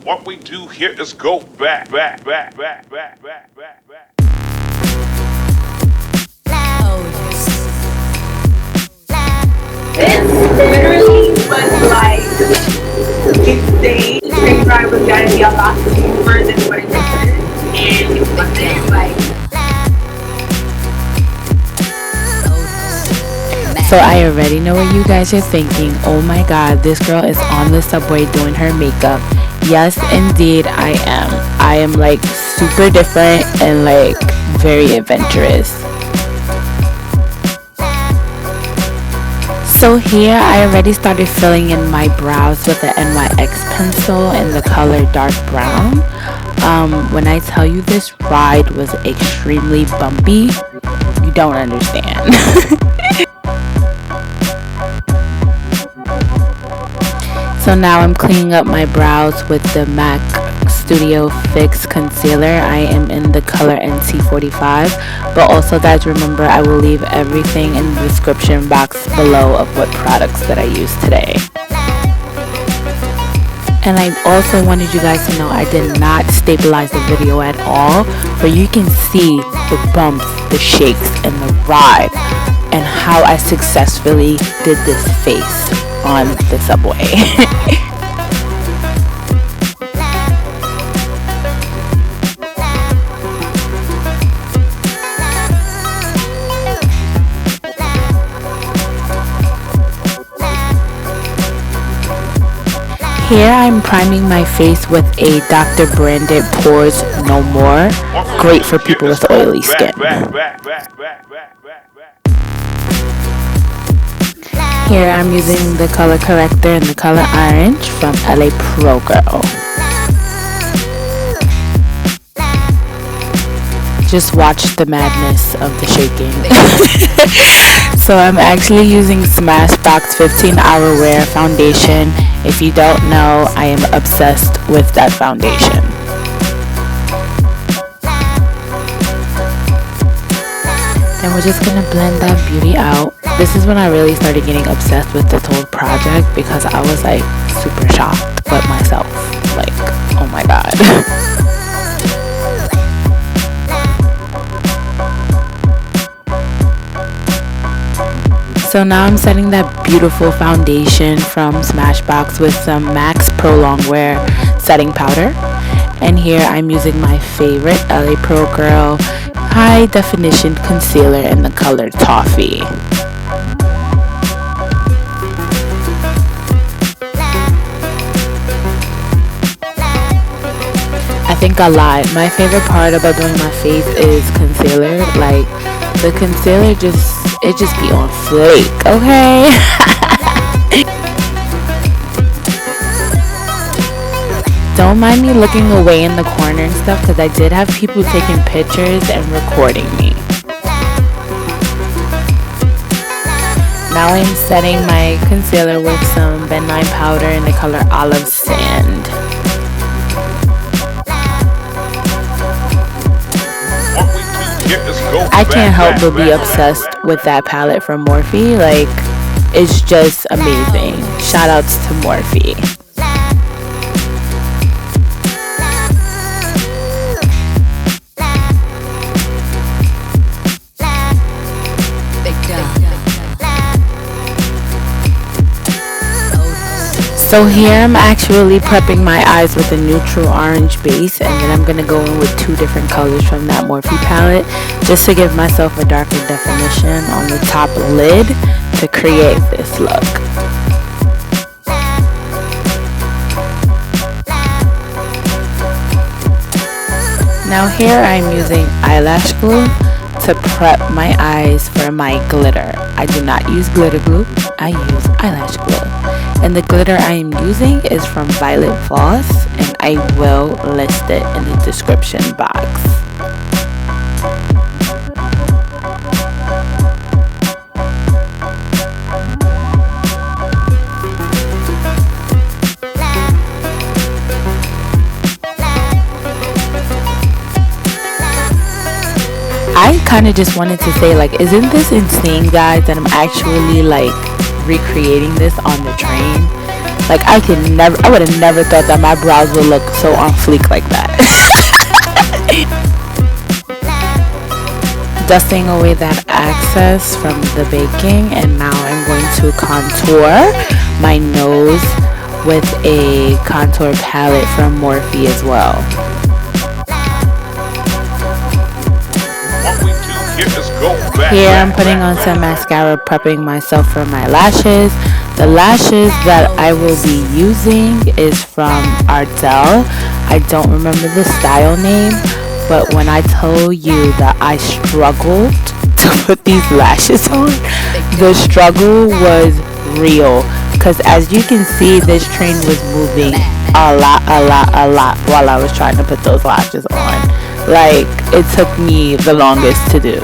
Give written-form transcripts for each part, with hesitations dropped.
What we do here is go back. This literally was like insane. The train ride was gotta be a lot more than what it was. And it wasn't like. So I already know what you guys are thinking. Oh my god, this girl is on the subway doing her makeup. Yes, indeed I am. I am like super different and like very adventurous. So here I already started filling in my brows with the NYX pencil in the color dark brown. When I tell you this ride was extremely bumpy, you don't understand. So now I'm cleaning up my brows with the M.A.C Studio Fix Concealer. I am in the color NC45. But also guys, remember I will leave everything in the description box below of what products that I use today. And I also wanted you guys to know I did not stabilize the video at all. But you can see the bumps, the shakes, and the ride. And how I successfully did this face on the subway. Here I'm priming my face with a Dr.Brandt Pores No More. Great for people with oily skin. Here I'm using the color corrector in the color orange from LA Pro Girl. Just watch the madness of the shaking. So I'm actually using Smashbox 15-Hour Wear Foundation. If you don't know, I am obsessed with that foundation. Then we're just gonna blend that beauty out. This is when I really started getting obsessed with this whole project because I was like super shocked with myself. Like, oh my god. So now I'm setting that beautiful foundation from Smashbox with some M.A.C Pro Longwear setting powder. And here I'm using my favorite LA Pro Girl high definition concealer in the color Toffee. I think I lied. My favorite part about doing my face is concealer. Like, the concealer it just be on flake, okay? Don't mind me looking away in the corner and stuff because I did have people taking pictures and recording me. Now I'm setting my concealer with some Ben 9 powder in the color Olive Sand. I can't help but be obsessed with that palette from Morphe. Like, it's just amazing. Shout outs to Morphe. So here I'm actually prepping my eyes with a neutral orange base, and then I'm going to go in with two different colors from that Morphe palette just to give myself a darker definition on the top lid to create this look. Now here I'm using eyelash glue to prep my eyes for my glitter. I do not use glitter glue, I use eyelash glue. And the glitter I am using is from Voss, and I will list it in the description box. I kind of just wanted to say, like, isn't this insane, guys, that I'm actually like recreating this on the train? Like I would have never thought that my brows would look so on fleek like that. Dusting away that excess from the baking, and now I'm going to contour my nose with a contour palette from Morphe as well. What we do here is go back. Here I'm putting on some mascara, prepping myself for my lashes. The lashes that I will be using is from Ardell. I don't remember the style name, but when I tell you that I struggled to put these lashes on, the struggle was real. Because as you can see, this train was moving a lot while I was trying to put those lashes on. Like, it took me the longest to do.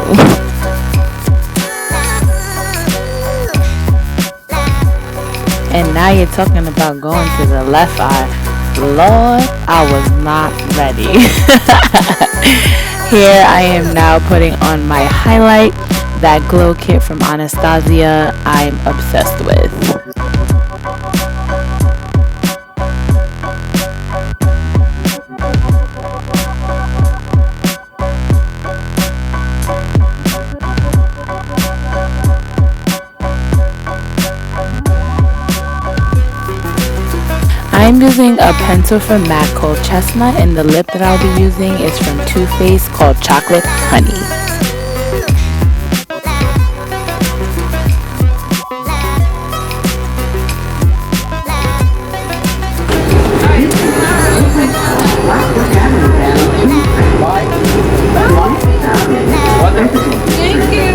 And now you're talking about going to the left eye. Lord, I was not ready. Here I am now putting on my highlight, that glow kit from Anastasia I'm obsessed with. I'm using a pencil from M.A.C called CHESTNUT, and the lip that I'll be using is from Too Faced called Chocolate Honey. Thank you.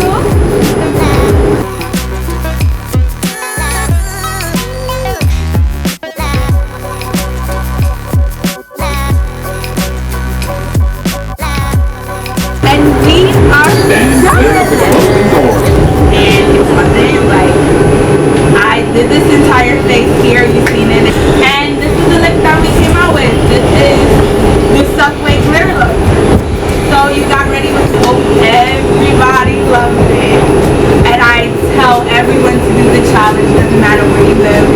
I did this entire face here, you've seen it, and this is the lip that we came out with. This is the Subway glitter look. So you got ready with hope. Everybody loved it, and I tell everyone to do the challenge. Doesn't matter where you live,